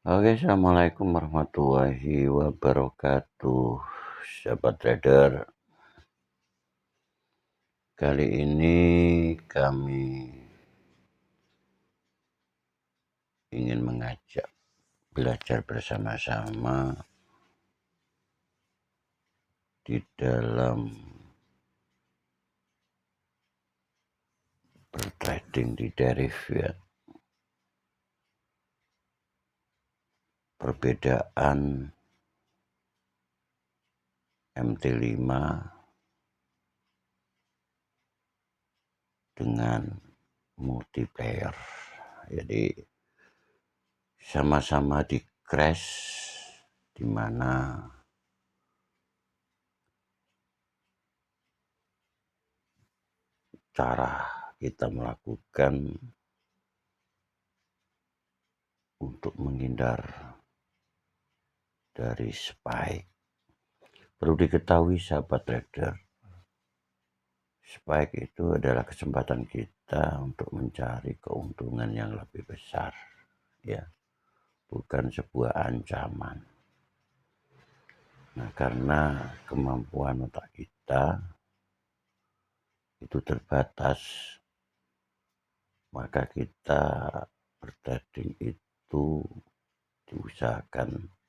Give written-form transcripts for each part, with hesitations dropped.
Oke, assalamualaikum warahmatullahi wabarakatuh, sahabat trader. Kali ini kami ingin mengajak belajar bersama-sama di dalam bertrading di derivat. Perbedaan MT5 dengan multiplayer. Jadi sama-sama di crash, di mana cara kita melakukan untuk menghindar dari spike. Perlu diketahui sahabat trader, spike itu adalah kesempatan kita untuk mencari keuntungan yang lebih besar, ya, bukan sebuah ancaman. Nah, karena kemampuan otak kita itu terbatas, maka kita bertrading itu diusahakan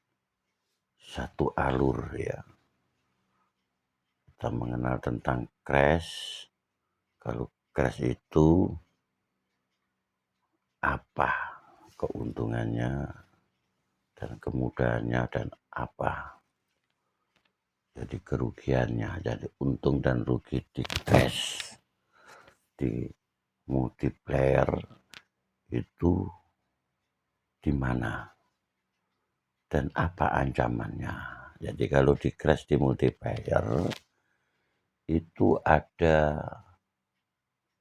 satu alur, ya. Kita mengenal tentang crash. Kalau crash itu apa keuntungannya dan kemudahannya dan apa jadi kerugiannya. Jadi untung dan rugi di crash, di multiplayer itu di mana dan apa ancamannya. Jadi kalau di crash di multiplayer itu ada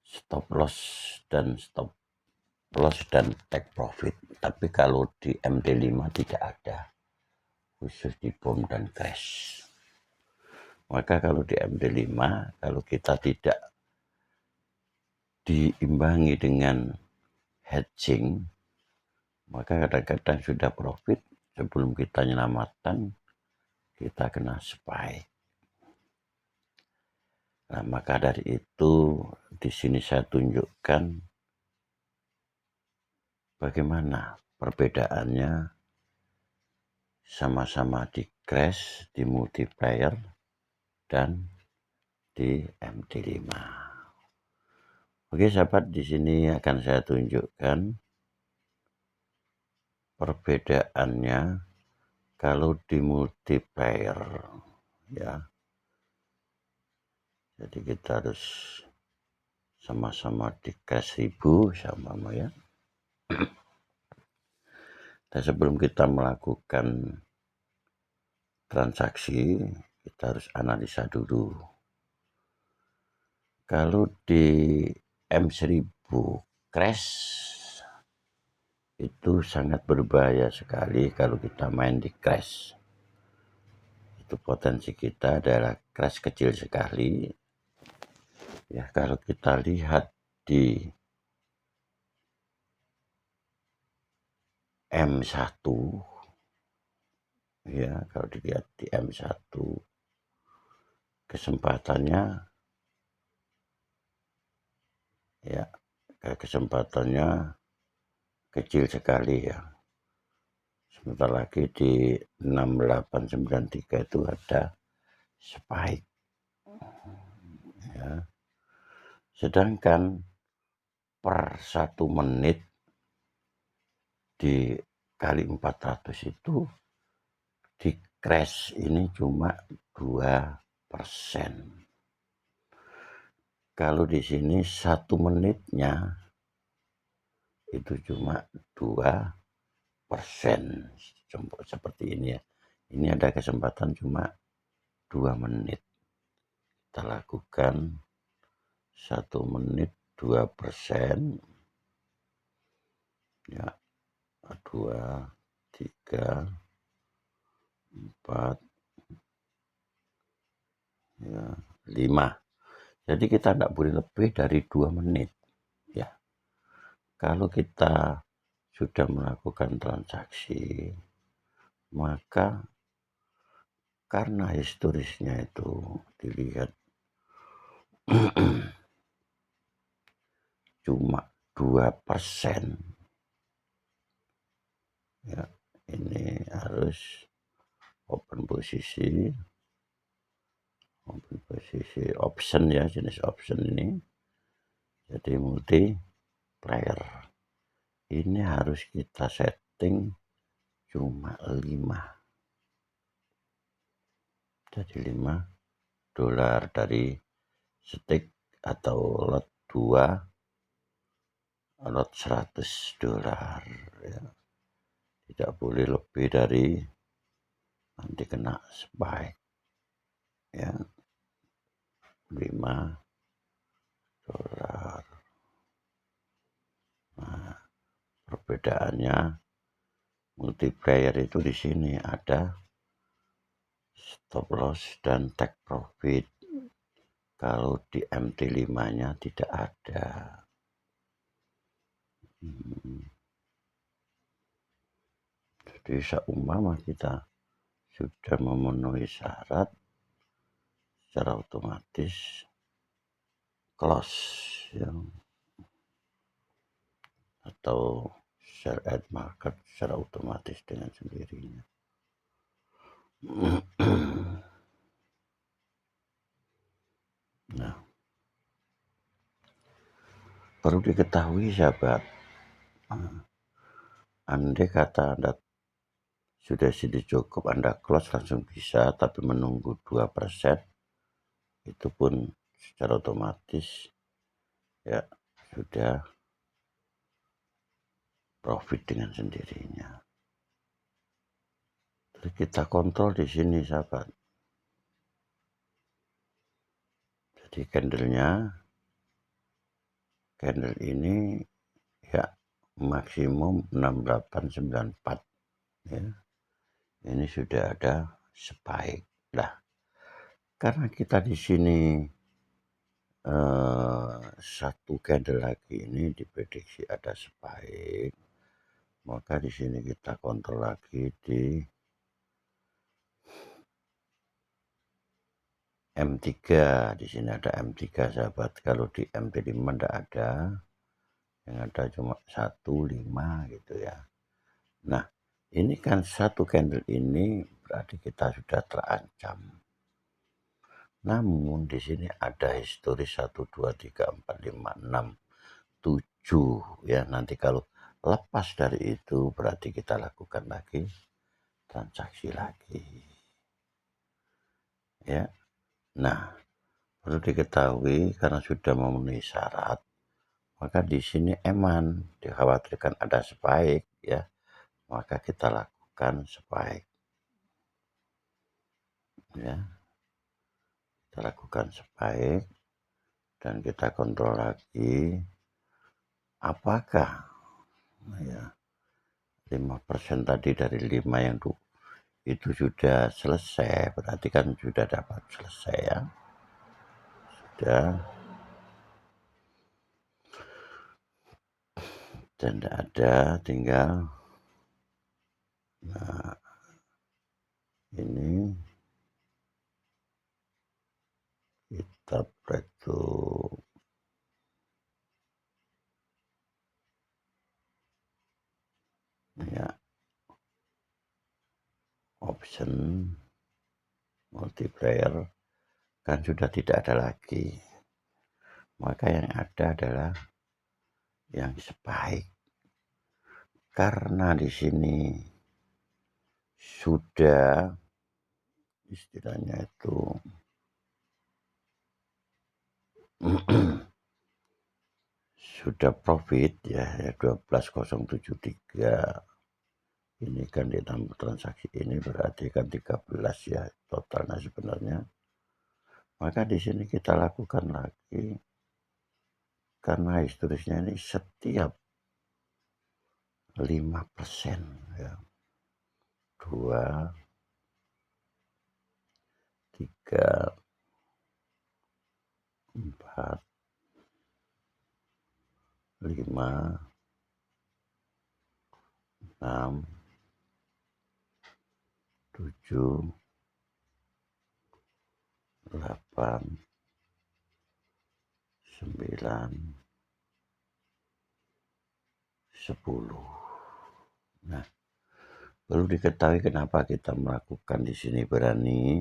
stop loss dan take profit. Tapi kalau di MT5 tidak ada, khusus di bom dan crash. Maka kalau di MT5, kalau kita tidak diimbangi dengan hedging, maka kadang-kadang sudah profit, sebelum kita menyelamatkan, kita kena spike. Nah, maka dari itu di sini saya tunjukkan bagaimana perbedaannya sama-sama di crash, di multiplayer, dan di MT5. Oke sahabat, di sini akan saya tunjukkan perbedaannya kalau di multiplayer, ya. Jadi kita harus sama-sama di cash 1000 sama, ya. Dan sebelum kita melakukan transaksi, kita harus analisa dulu. Kalau di M1000 crash itu sangat berbahaya sekali kalau kita main di crash. Itu potensi kita adalah crash kecil sekali. Ya, kalau kita lihat di M1, ya, kalau dilihat di M1 kesempatannya, ya, kesempatannya kecil sekali, ya. Sebentar lagi di 6893 itu ada spike, ya. Sedangkan per 1 menit dikali 400 itu di crash ini cuma 2%. Kalau di sini 1 menitnya itu cuma 2%. Seperti ini, ya. Ini ada kesempatan cuma 2 menit. Kita lakukan 1 menit 2%, ya, 2, 3, 4, ya, 5. Jadi kita tidak boleh lebih dari 2 menit, ya. Kalau kita sudah melakukan transaksi, maka karena historisnya itu dilihat cuma 2%, ya, ini harus open posisi option ya, jenis option ini. Jadi multi player ini harus kita setting cuma 5. Jadi $5 dari stick atau lot 2, lot $100 ya. Tidak boleh lebih dari, nanti kena spike ya, $5. Nah, perbedaannya multiplier itu di sini ada stop loss dan take profit. Kalau di MT5-nya tidak ada. Jadi seumpama kita sudah memenuhi syarat, secara otomatis close ya, atau share at market secara otomatis dengan sendirinya. Nah, perlu diketahui sahabat, andai kata Anda sudah sini cukup, Anda close langsung bisa, tapi menunggu 2%, itu pun secara otomatis ya sudah profit dengan sendirinya. Terus kita kontrol di sini sahabat. Jadi candle ini ya maksimum 6894 ya. Ini sudah ada spike. Nah, karena kita di sini satu candle lagi ini diprediksi ada spike, maka di sini kita kontrol lagi di M3. Di sini ada M3 sahabat. Kalau di MT5 tidak ada, yang ada cuma 15 gitu ya. Nah, ini kan satu candle ini berarti kita sudah terancam. Namun di sini ada historis 1 2 3 4 5 6 7 ya. Nanti kalau lepas dari itu berarti kita lakukan lagi transaksi lagi. Ya. Nah, perlu diketahui karena sudah memenuhi syarat, maka di sini eman, dikhawatirkan ada spike ya, maka kita lakukan spike ya. Kita lakukan spike dan kita kontrol lagi apakah ya 5% tadi dari 5 yang itu sudah selesai, berarti kan sudah dapat selesai ya. Sudah, dan tidak ada, tinggal nah ini kita break to ya, option multiplier kan sudah tidak ada lagi, maka yang ada adalah yang spike. Karena di sini sudah istilahnya itu sudah profit ya, 12.073. Ini kan di dalam transaksi ini berarti kan 13 ya totalnya sebenarnya. Maka di sini kita lakukan lagi karena historisnya ini setiap 5% ya. 2 3 4 5 6, 7, 8, 9, 10. Nah, perlu diketahui kenapa kita melakukan di sini berani,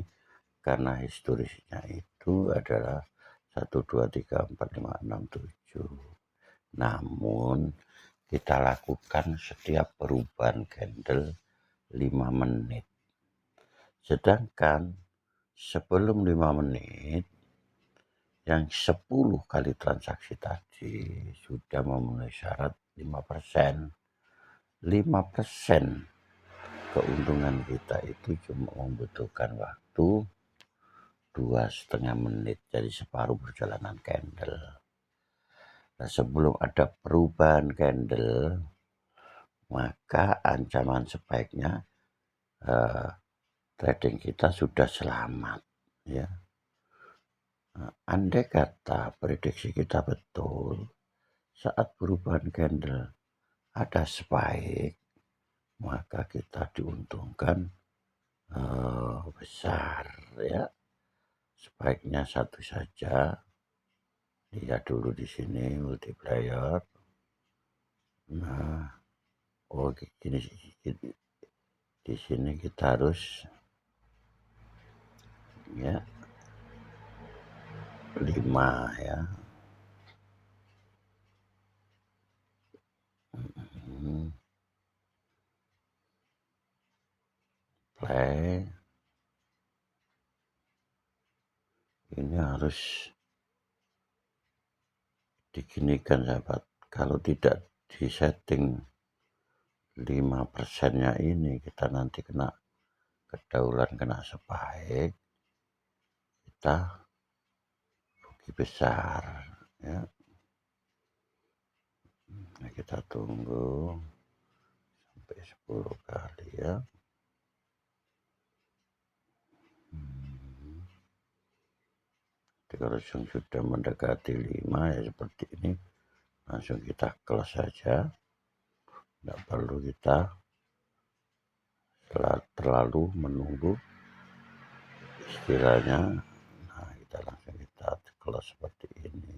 karena historisnya itu adalah 1, 2, 3, 4, 5, 6, 7. Namun kita lakukan setiap perubahan candle 5 menit. Sedangkan sebelum 5 menit, yang 10 kali transaksi tadi sudah memenuhi syarat 5%. 5% keuntungan kita itu cuma membutuhkan waktu 2,5 menit, jadi separuh perjalanan candle. Nah, sebelum ada perubahan candle, maka ancaman sebaiknya trading kita sudah selamat, ya. Nah, andai kata prediksi kita betul, saat perubahan candle ada spike, maka kita diuntungkan besar, ya. Spike-nya satu saja. Lihat dulu di sini multiplier. Nah, oh gini, di sini kita harus, ya, 5, ya. Play. Ini harus diginikan, sahabat. Kalau tidak disetting 5%-nya ini, kita nanti kena kedaulan, kena spike, kita rugi besar, ya. Nah, kita tunggu sampai 10 kali, ya. Jadi kalau sudah mendekati 5, ya seperti ini, langsung kita close saja. Tidak perlu kita terlalu menunggu istilahnya. Nah, kita langsung kita close seperti ini,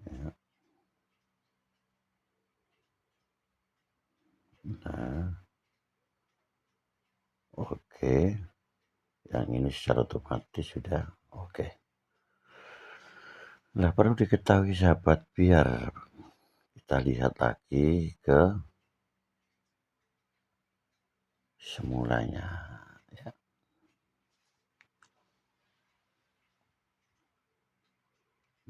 ya. Nah, oke. Yang ini secara otomatis sudah oke. Nah, perlu diketahui, sahabat, biar kita lihat lagi ke semulanya, ya.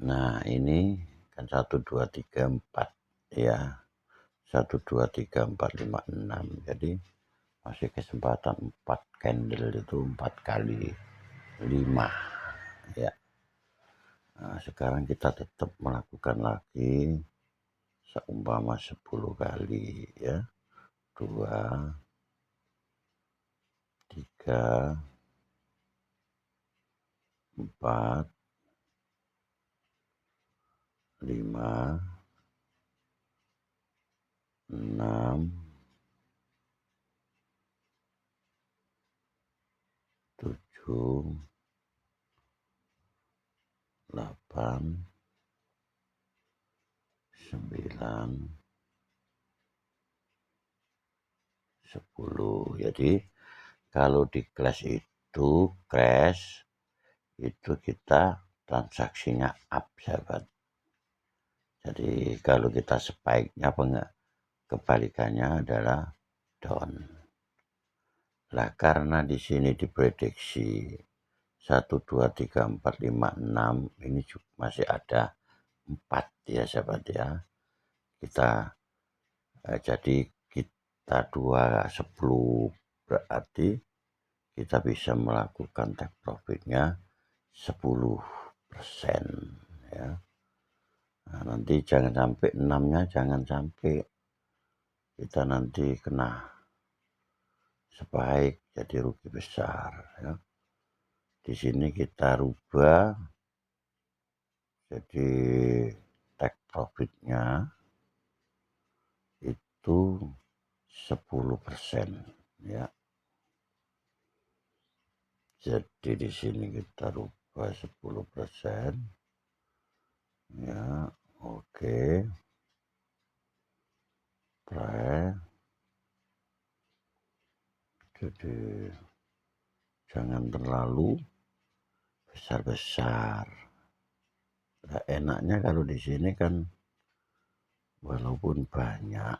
Nah, ini kan 1, 2, 3, 4, ya. 1, 2, 3, 4, 5, 6. Jadi masih kesempatan 4 candle itu 4 kali 5, ya. Nah, sekarang kita tetap melakukan lagi seumpama 10 kali, ya. 2, 3, 4, 5, 6, 7, 8, 9, 10. Jadi kalau di crash itu kita transaksinya up, sahabat. Jadi kalau kita spike-nya kebalikannya adalah down. Lah, karena di sini diprediksi 1, 2, 3, 4, 5, 6, ini masih ada 4, ya, sahabat, ya. Jadi kita 2, 10, berarti kita bisa melakukan take profitnya 10%, ya. Nah, nanti jangan sampai 6-nya, jangan sampai kita nanti kena spike jadi rugi besar, ya. Di sini kita rubah jadi take profitnya itu 10%, ya. Jadi di sini kita rubah 10%, ya. Oke. Play. Jadi jangan terlalu besar-besar. Nah, enaknya kalau di sini kan walaupun banyak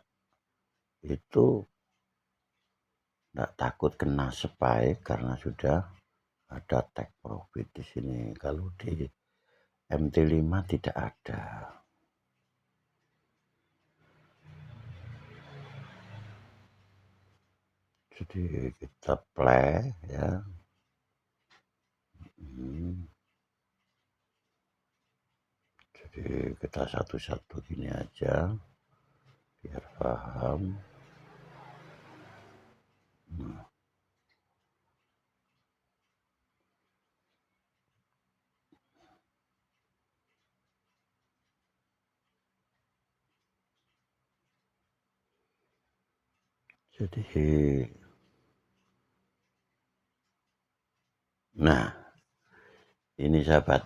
itu tidak takut kena spike karena sudah ada take profit di sini. Kalau di MT5 tidak ada. Jadi kita play, ya. Jadi kita satu-satu gini aja biar paham. Nah. Jadi nah, ini sahabat,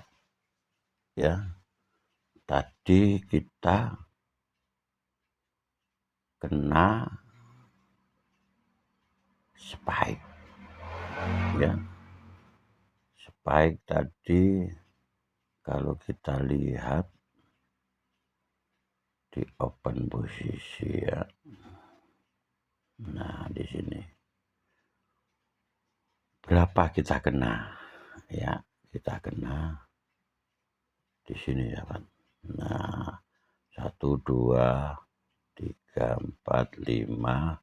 ya. Tadi kita kena spike, ya. Spike tadi kalau kita lihat di open posisi, ya. Nah, di sini berapa kita kena, ya. Kita kena di sini, ya kan. Nah, 1 2 3 4 5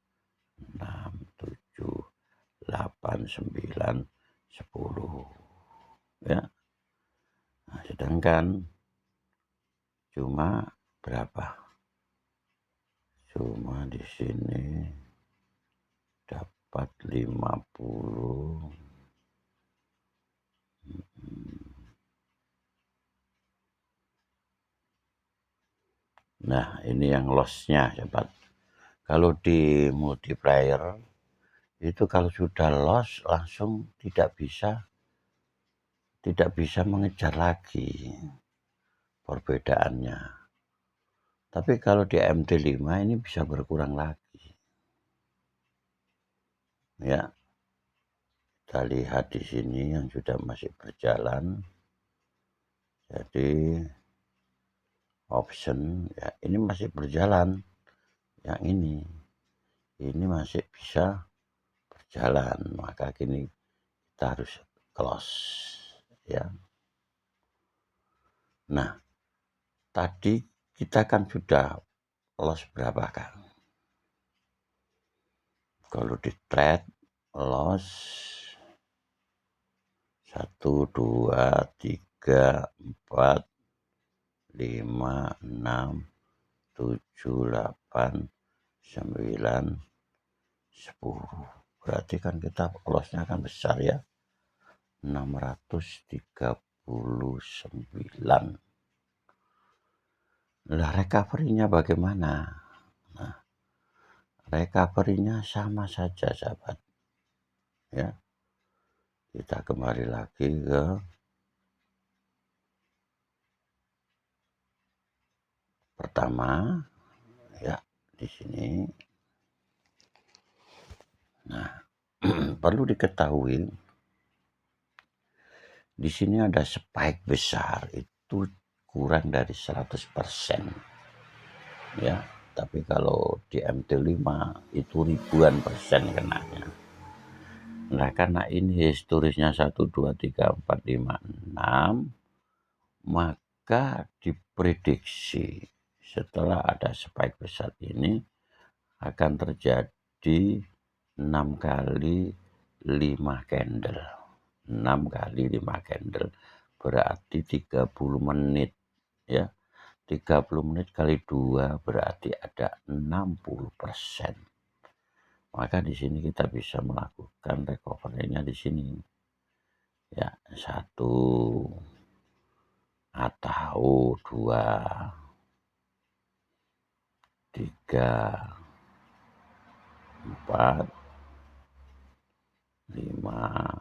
6 7 8 9 10, ya. Nah, sedangkan cuma berapa? Cuma di sini dapat 50. Nah, ini yang loss-nya, sahabat. Kalau di multiplier itu kalau sudah loss langsung tidak bisa mengejar lagi perbedaannya. Tapi kalau di MT5 ini bisa berkurang lagi, ya. Kita lihat di sini yang sudah masih berjalan. Jadi option, ya, ini masih berjalan. Yang ini masih bisa berjalan, maka kini kita harus close, ya. Nah, tadi kita kan sudah loss berapa, kan? Kalau di trade loss 1 2 3 4 5 6 7 8 9 10. Berarti kan kita lossnya akan besar, ya. 639. Nah, recovery-nya bagaimana? Nah, recovery-nya sama saja, sahabat, ya. Kita kembali lagi ke pertama, ya, di sini. Nah, perlu diketahui di sini ada spike besar, itu kurang dari 100%, ya. Tapi kalau di MT5 itu ribuan persen kenanya. Nah, karena ini historisnya 1 2 3 4 5 6, maka diprediksi setelah ada spike besar ini akan terjadi 6 kali 5 candle. 6 kali 5 candle berarti 30 menit, ya. 30 menit kali 2 berarti ada 60%. Maka di sini kita bisa melakukan recovery-nya di sini, ya, 1 atau 2 3 4, 5,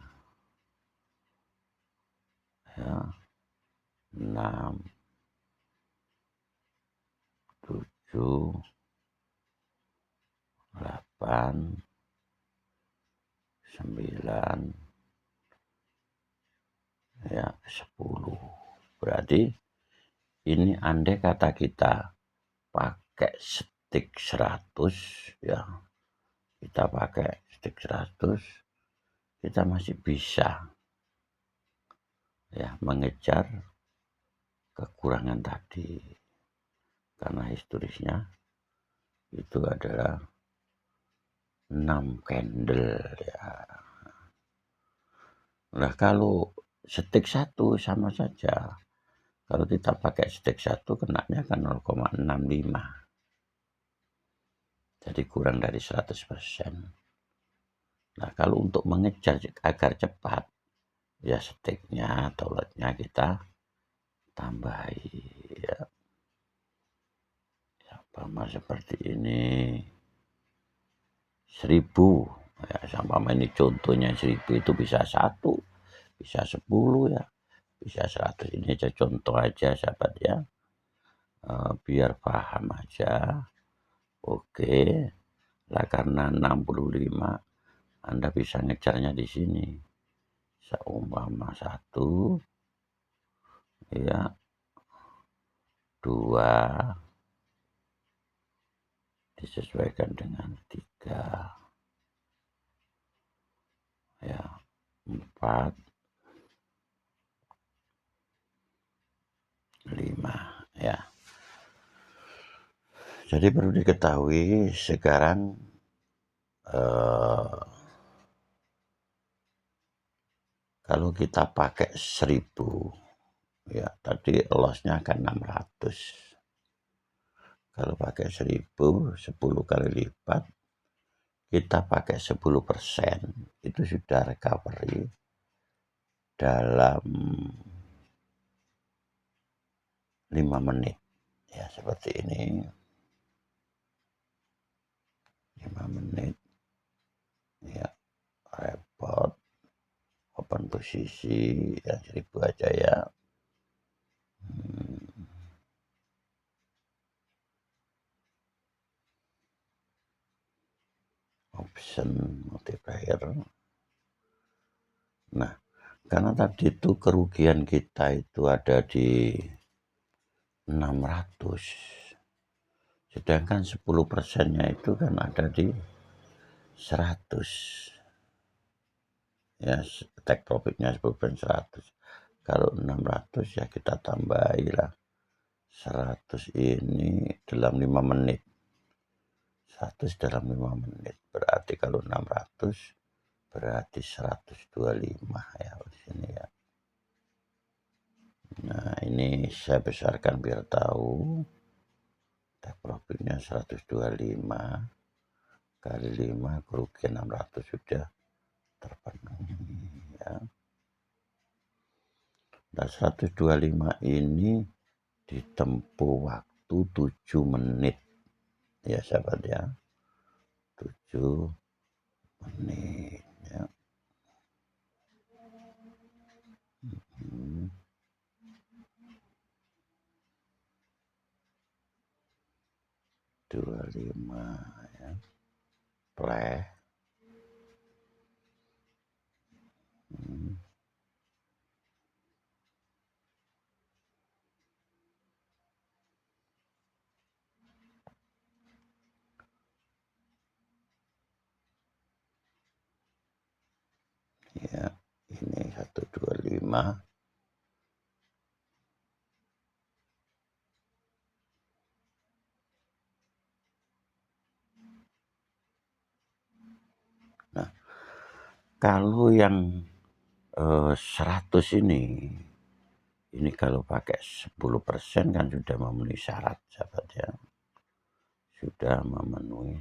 ya, 6, 7, 8, 9, ya, 10. Berarti ini andai kata kita pakai stick 100, ya, kita pakai stick 100, kita masih bisa ya mengejar kekurangan tadi, karena historisnya itu adalah 6 candle ya. Nah, kalau stick 1 sama saja. Kalau kita pakai stick 1 kenanya kan 0,65. Jadi kurang dari 100%. Nah, kalau untuk mengejar agar cepat, ya sticknya atau lotnya kita tambahi ya. Sama seperti ini 1000 ya, sama ini contohnya 1000 itu bisa 1, bisa 10 ya, bisa 100. Ini aja contoh aja sahabat ya, biar paham aja. Oke lah, karena 65 Anda bisa ngejarnya di sini. Seumpama 1 ya, 2 disesuaikan dengan 3 ya, 4, 5 ya. Jadi perlu diketahui sekarang kalau kita pakai 1000 ya, tadi lossnya akan 600. Kalau pakai 1000, 10 kali lipat, kita pakai 10%, itu sudah recovery dalam 5 menit ya, seperti ini. 5 menit ya, repot open posisi yang 1000 aja ya. Option multiplier. Nah, karena tadi itu kerugian kita itu ada di 600, sedangkan 10%-nya itu kan ada di 100 ya, take profitnya 10% 100. Kalau 600 ya kita tambahilah 100 ini dalam 5 menit, 100 dalam 5 menit, berarti kalau 600 berarti 125 ya di sini ya. Nah, ini saya besarkan biar tahu. Take profitnya 125 kali 5, kerugian 600 sudah terpenuhi ya. Nah, 125 ini ditempuh waktu 7 menit ya sahabat ya, 7 menit ya. 25 ya, play. Ya, ini 125. Nah, kalau yang 100 ini kalau pakai 10% kan sudah memenuhi syarat sahabat ya, sudah memenuhi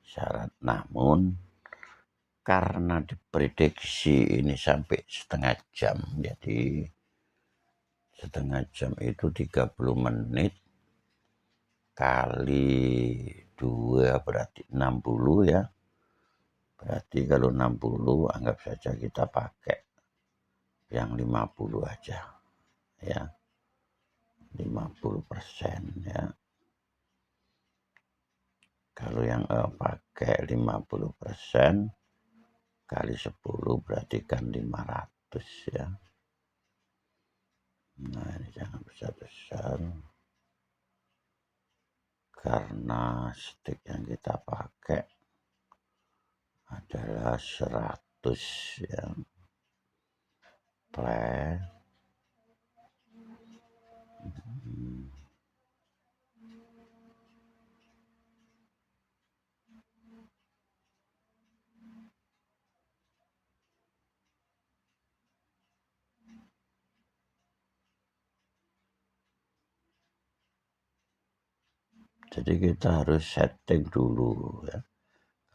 syarat. Namun karena diprediksi ini sampai setengah jam, jadi setengah jam itu 30 menit kali 2 berarti 60 ya, Berarti kalau 60 anggap saja kita pakai yang 50 aja ya, 50% ya. Kalau yang pakai 50% kali 10 berarti kan 500 ya. Nah ini jangan besar-besar karena stick yang kita pakai adalah 100 ya. Play. Jadi kita harus setting dulu ya.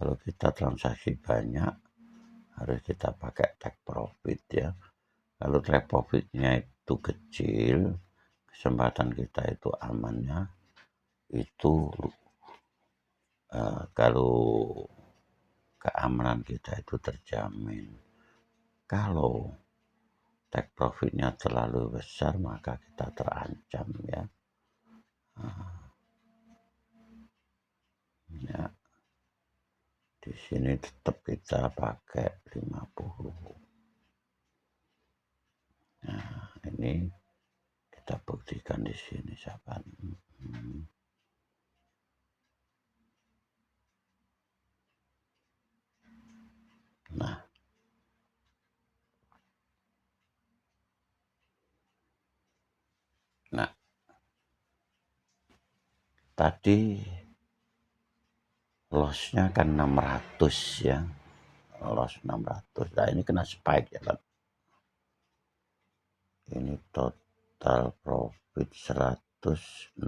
Kalau kita transaksi banyak harus kita pakai take profit ya. Kalau take profitnya itu kecil, kesempatan kita itu amannya itu kalau keamanan kita itu terjamin. Kalau take profitnya terlalu besar maka kita terancam ya. Ya. Di sini tetap kita pakai 50. Nah, ini kita buktikan di sini sahabat. Nah, tadi lossnya kan 600 ya, loss 600. Nah ini kena spike ya kan. Ini total profit 169.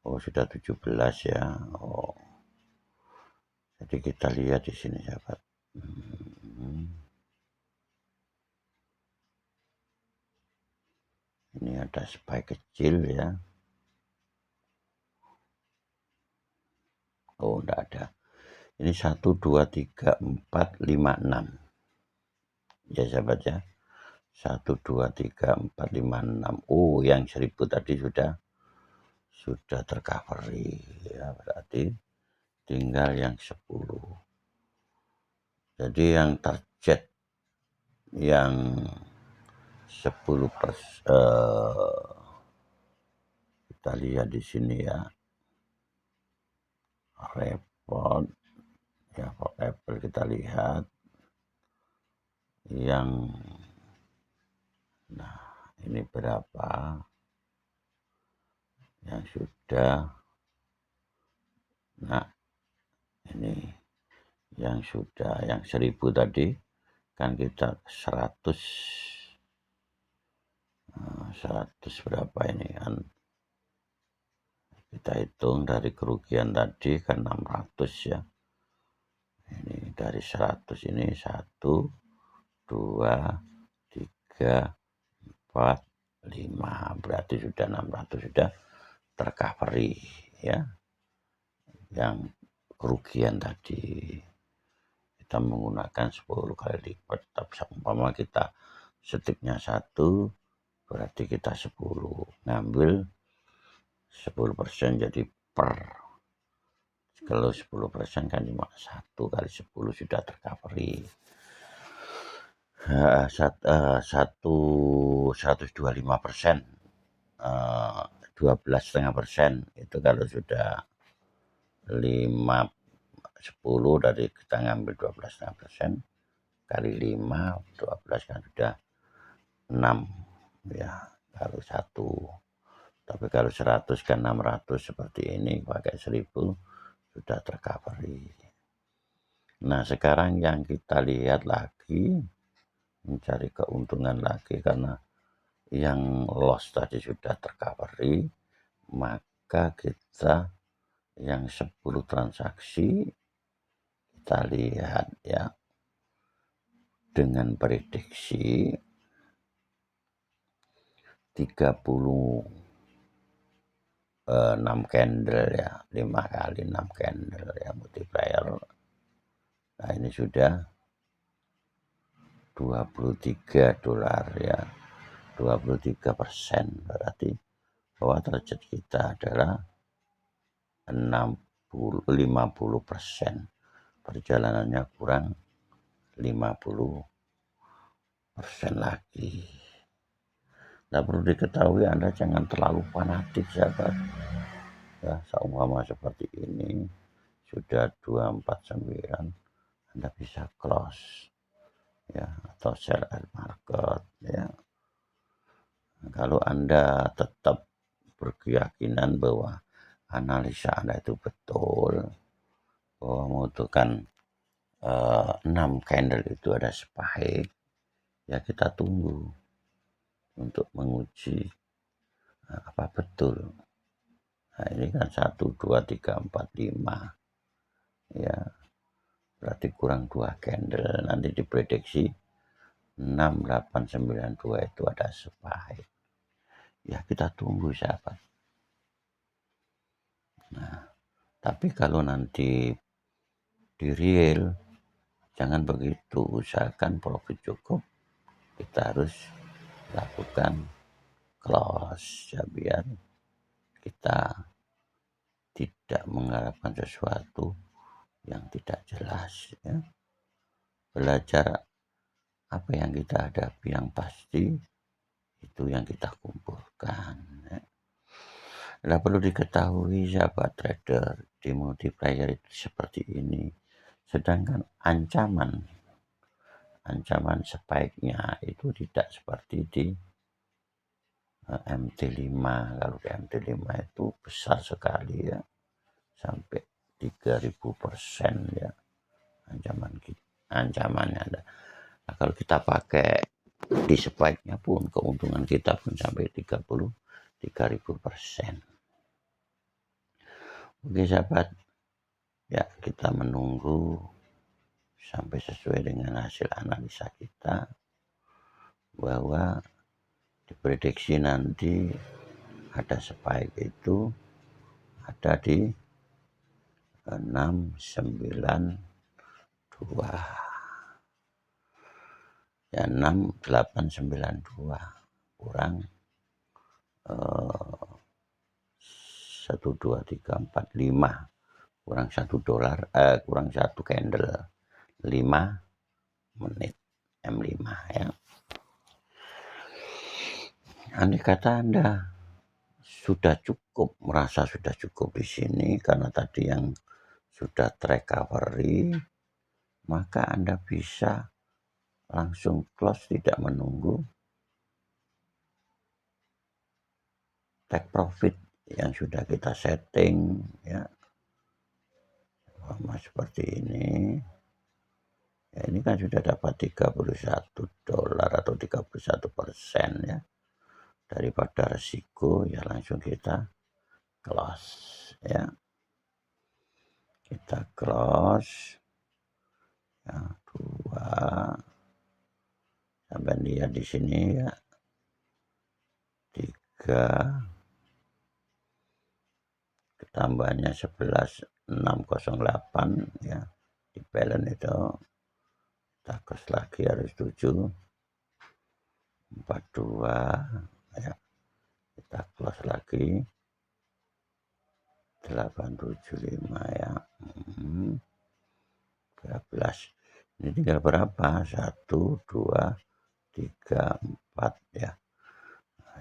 Oh sudah 17 ya. Oh jadi kita lihat di sini sahabat. Ini ada spike kecil ya. Oh enggak ada. Ini 1 2 3 4 5 6 ya sahabat ya. 1 2 3 4 5 6. Oh yang 1000 tadi sudah tercovery ya, berarti tinggal yang 10. Jadi yang target yang 10%, kita lihat di sini ya, report ya, Apple kita lihat yang nah ini berapa yang sudah. Nah ini yang sudah, yang 1000 tadi kan kita 100 berapa ini kan, kita hitung dari kerugian tadi kan 600 ya. Ini dari 100 ini 1 2 3 4 5 berarti sudah 600 sudah tercovery ya, yang kerugian tadi. Kita menggunakan 10 kali lipat, tapi umpama kita setipnya 1 berarti kita 10 ngambil 10% jadi per, kalau 10% kan cuma 1 kali 10 sudah tercovery. 125%, 12,5% itu kalau sudah 10 dari kita ngambil 12,5% kali 5 12 kan sudah 6 ya, kalau 1. Tapi kalau 100 kan 600 seperti ini pakai 1000 sudah tercovery. Nah sekarang yang kita lihat lagi, mencari keuntungan lagi, karena yang loss tadi sudah tercovery, maka kita yang 10 transaksi kita lihat ya, dengan prediksi 30 6 candle ya, 5 kali 6 candle ya multiplier. Nah ini sudah $23 ya, 23%, berarti bahwa target kita adalah 50%. Perjalanannya kurang 50% lagi. Nah perlu diketahui Anda jangan terlalu fanatik sahabat ya, seumpama seperti ini sudah 249 Anda bisa close ya, atau share at market ya. Kalau Anda tetap berkeyakinan bahwa analisa Anda itu betul, bahwa membutuhkan 6 candle itu ada spike, ya kita tunggu untuk menguji apa betul. Nah ini kan 1, 2, 3, 4, 5 ya, berarti kurang 2 candle. Nanti diprediksi 6, 8, 9, 2 itu ada spike. Ya kita tunggu sahabat. Nah tapi kalau nanti di real jangan begitu, usahakan profit cukup, kita harus lakukan close ya, biar kita tidak mengharapkan sesuatu yang tidak jelas ya. Belajar apa yang kita hadapi yang pasti, itu yang kita kumpulkan ya. Nah perlu diketahui sahabat trader, di multiplier itu seperti ini, sedangkan ancaman spike-nya itu tidak seperti di MT5. Kalau di MT5 itu besar sekali ya, sampai 3000% ya ancamannya ada. Nah, kalau kita pakai di spike-nya pun keuntungan kita pun sampai 33.000%. Oke sahabat ya, kita menunggu sampai sesuai dengan hasil analisa kita, bahwa diprediksi nanti ada spike itu ada di 692 ya, 6892 kurang 1, 2, 3, 4, 5 kurang $1 kurang 1 candle 5 menit M5 ya. Andai kata Anda sudah cukup, merasa sudah cukup di sini karena tadi yang sudah recovery, maka Anda bisa langsung close, tidak menunggu, take profit yang sudah kita setting ya. Sama seperti ini ya, ini kan sudah dapat $31 atau 31% ya. Daripada resiko ya langsung kita close ya. Kita close ya, 2 sampai lihat di sini ya, 3 tambahnya 11.608 ya, di balance itu kita close lagi, harus 7 42 ya, kita close lagi 875 ya. 12 ini tinggal berapa, 1, 2, 3, 4 ya.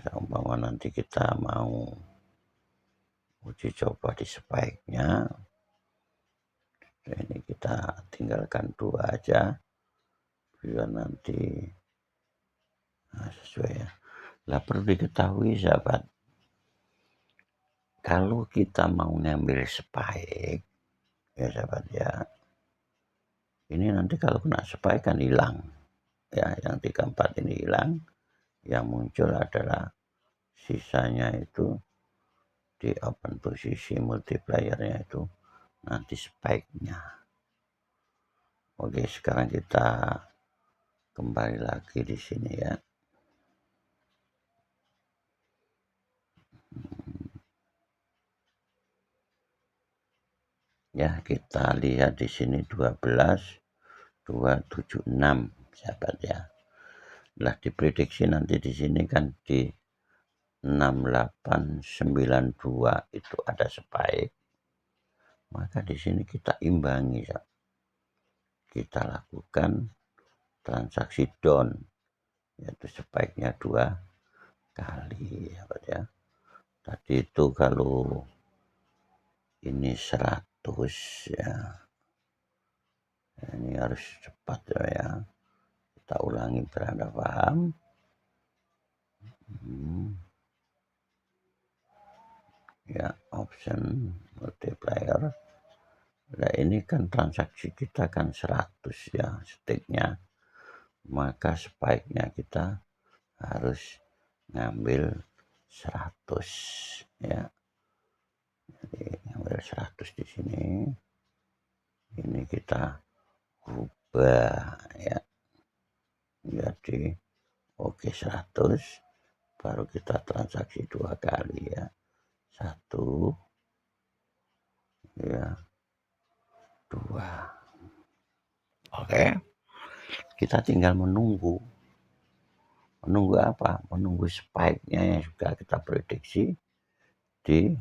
Seumpama nanti kita mau uji coba di spike-nya, ini kita tinggalkan 2 aja biar nanti sesuai ya. Lah perlu diketahui sahabat, kalau kita mau ngambil spike ya sahabat ya, ini nanti kalau kena spike kan hilang ya, yang 34 ini hilang, yang muncul adalah sisanya itu di open posisi multipliernya itu nanti spike-nya. Oke, sekarang kita kembali lagi di sini ya. Ya, kita lihat di sini 12.276 sahabat ya. Lah diprediksi nanti di sini kan di 6892 itu ada spike, maka di sini kita imbangi ya. Kita lakukan transaksi down, yaitu spike-nya 2 kali ya. Tadi itu kalau ini 100 ya, ini harus cepat ya. Kita ulangi biar Anda paham. Ya, option multiplier. Nah ini kan transaksi kita kan 100 ya stiknya, maka spike-nya kita harus ngambil 100 ya. Jadi ngambil 100 di sini, ini kita rubah ya jadi oke 100, baru kita transaksi 2 kali ya, 1 ya 2. Oke, kita tinggal menunggu apa? Menunggu spike-nya yang sudah kita prediksi di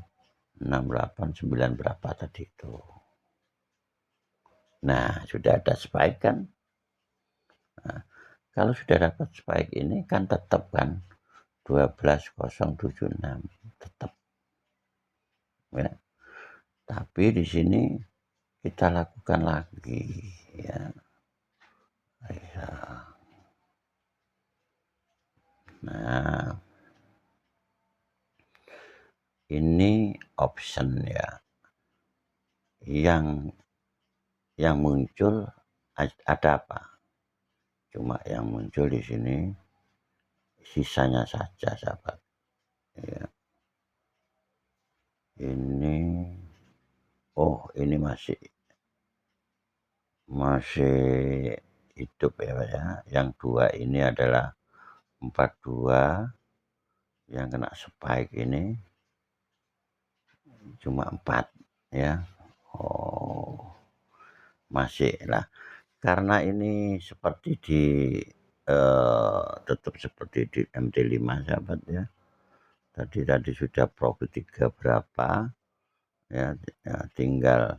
689 berapa tadi itu. Nah, sudah ada spike kan? Nah, kalau sudah dapat spike ini kan tetap kan 12.076 tetap ya. Tapi di sini kita lakukan lagi ya. Nah, ini option ya. Yang muncul ada apa? Cuma yang muncul di sini sisanya saja sahabat ya. Ini ini masih hidup ya. Yang 2 ini adalah 42, yang kena spike ini cuma 4 ya. Masih lah, karena ini seperti di tetap seperti di MT5 sahabat ya. Tadi sudah profit 3 berapa ya, tinggal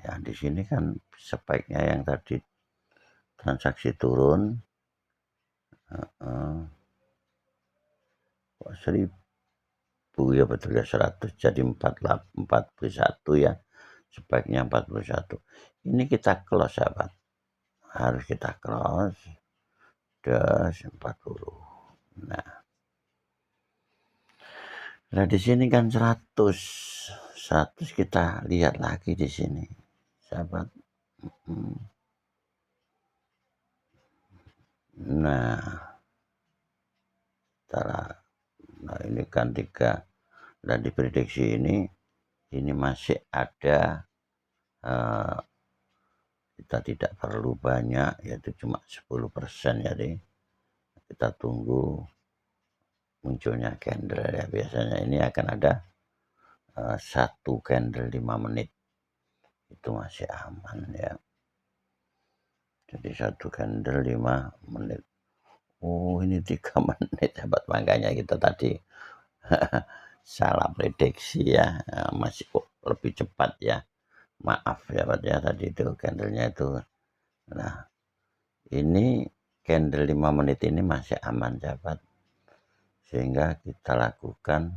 ya di sini kan spike-nya yang tadi transaksi turun 1000 ya, betul ya, 100 jadi 41 ya, spike-nya 41. Ini kita close sahabat, harus kita close 40. Nah di sini kan 100 kita lihat lagi di sini sahabat. Nah ini kan 3, dan diprediksi ini masih ada, kita tidak perlu banyak, yaitu cuma 10%. Jadi kita tunggu munculnya candle ya. Biasanya ini akan ada 1 candle 5 menit, itu masih aman ya. Jadi 1 candle 5 menit. Ini 3 menit sahabat, makanya kita tadi salah prediksi ya. Masih kok lebih cepat ya, maaf ya Pak ya, tadi itu candlenya itu. Nah ini candle 5 menit ini masih aman sahabat, sehingga kita lakukan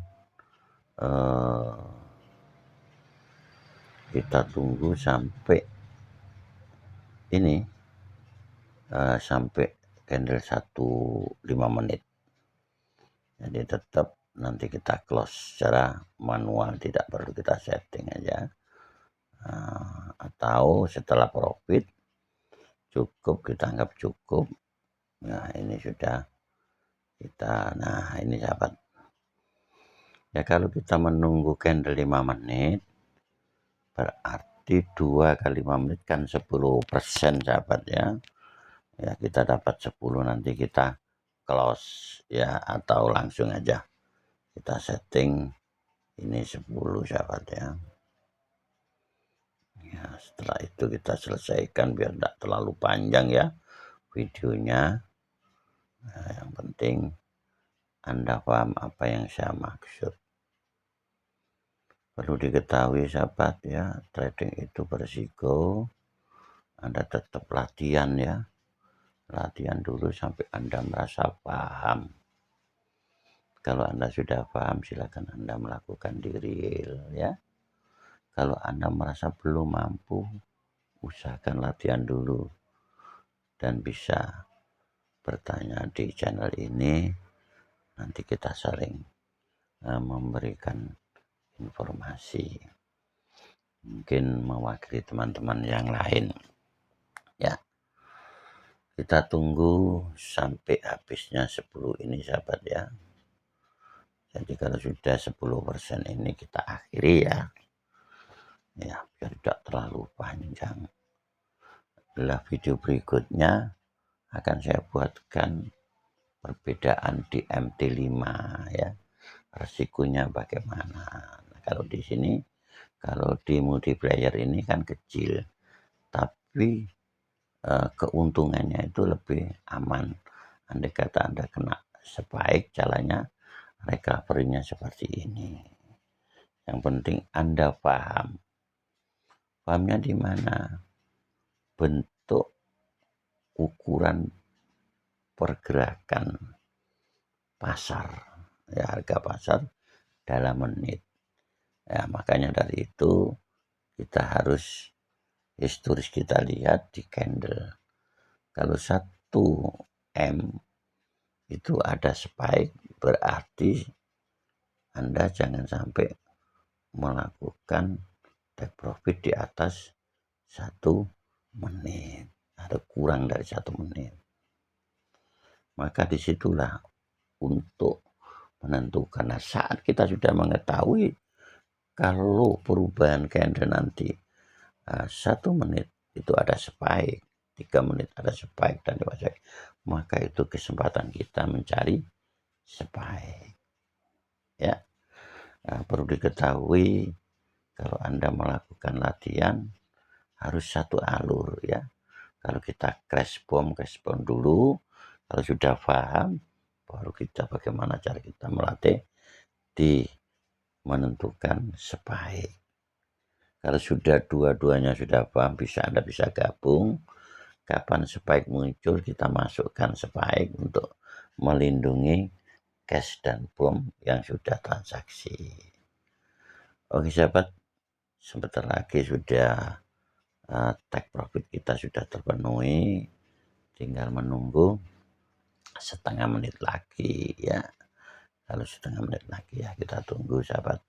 kita tunggu sampai ini sampai candle 5 menit. Jadi tetap nanti kita close secara manual, tidak perlu kita setting aja. Atau setelah profit cukup, kita anggap cukup. Nah ini sudah kita, nah ini sahabat ya, kalau kita menunggu candle 5 menit berarti 2 kali 5 menit kan 10% sahabat ya. Ya kita dapat 10, nanti kita close ya, atau langsung aja kita setting ini 10 sahabat ya. Ya, setelah itu kita selesaikan biar tidak terlalu panjang ya videonya. Nah, yang penting Anda paham apa yang saya maksud. Perlu diketahui sahabat ya, trading itu berisiko. Anda tetap latihan ya. Latihan dulu sampai Anda merasa paham. Kalau Anda sudah paham, silakan Anda melakukan di real ya. Kalau Anda merasa belum mampu, usahakan latihan dulu. Dan bisa bertanya di channel ini. Nanti kita saling memberikan informasi. Mungkin mewakili teman-teman yang lain. Ya. Kita tunggu sampai habisnya 10 ini sahabat ya. Jadi kalau sudah 10% ini kita akhiri ya. Ya, biar tidak terlalu panjang. Setelah video berikutnya akan saya buatkan perbedaan di MT5 ya. Resikonya bagaimana. Nah, kalau di sini, kalau di multiplayer ini kan kecil. Tapi keuntungannya itu lebih aman. Andai kata Anda kena spike, caranya recovery-nya seperti ini. Yang penting Anda paham. Pahamnya di mana? Bentuk ukuran pergerakan pasar. Ya, harga pasar dalam menit. Ya, makanya dari itu kita harus historis kita lihat di candle. Kalau 1M itu ada spike, berarti Anda jangan sampai melakukan take profit di atas 1 menit atau kurang dari 1 menit. Maka disitulah untuk menentukan. Nah, saat kita sudah mengetahui kalau perubahan candle nanti 1 menit itu ada spike, 3 menit ada spike dan spike, maka itu kesempatan kita mencari spike ya. Nah, perlu diketahui kalau Anda melakukan latihan harus satu alur ya. Kalau kita crash bomb dulu. Kalau sudah paham, baru kita bagaimana cara kita melatih di menentukan spike. Kalau sudah dua-duanya sudah paham, Anda bisa gabung. Kapan spike muncul, kita masukkan spike untuk melindungi cash dan bom yang sudah transaksi. Oke sahabat, sebentar lagi sudah take profit kita sudah terpenuhi. Tinggal menunggu setengah menit lagi ya. Kalau setengah menit lagi ya kita tunggu sahabat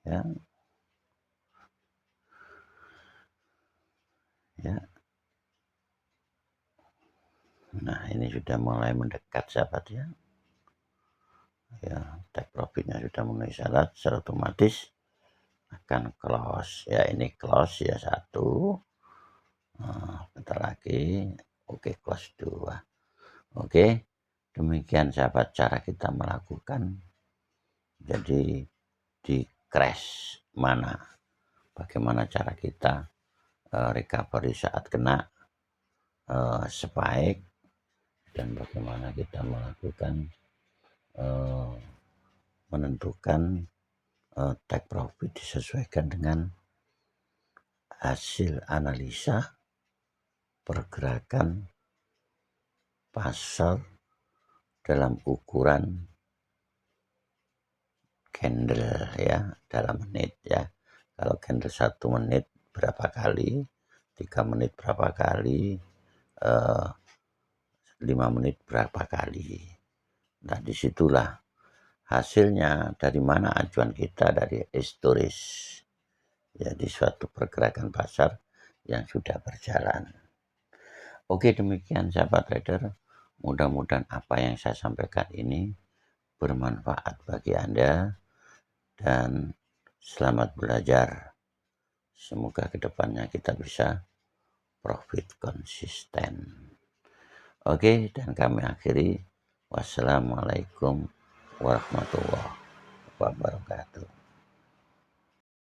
ya. Ya. Nah, ini sudah mulai mendekat sahabat ya. Ya, take profitnya sudah memenuhi syarat, secara otomatis akan close ya. Ini close ya 1. Bentar lagi. Oke, close 2. Oke, demikian sahabat cara kita melakukan. Jadi di crash mana, bagaimana cara kita recovery saat kena spike, dan bagaimana kita melakukan menentukan take profit disesuaikan dengan hasil analisa pergerakan pasar dalam ukuran candle ya, dalam menit ya. Kalau candle 1 menit berapa kali, 3 menit berapa kali, 5 menit berapa kali. Nah, disitulah hasilnya dari mana acuan kita, dari historis. Jadi suatu pergerakan pasar yang sudah berjalan. Oke, demikian sahabat trader. Mudah-mudahan apa yang saya sampaikan ini bermanfaat bagi Anda dan selamat belajar. Semoga kedepannya kita bisa profit konsisten. Oke, dan kami akhiri. Wassalamualaikum warahmatullahi wabarakatuh.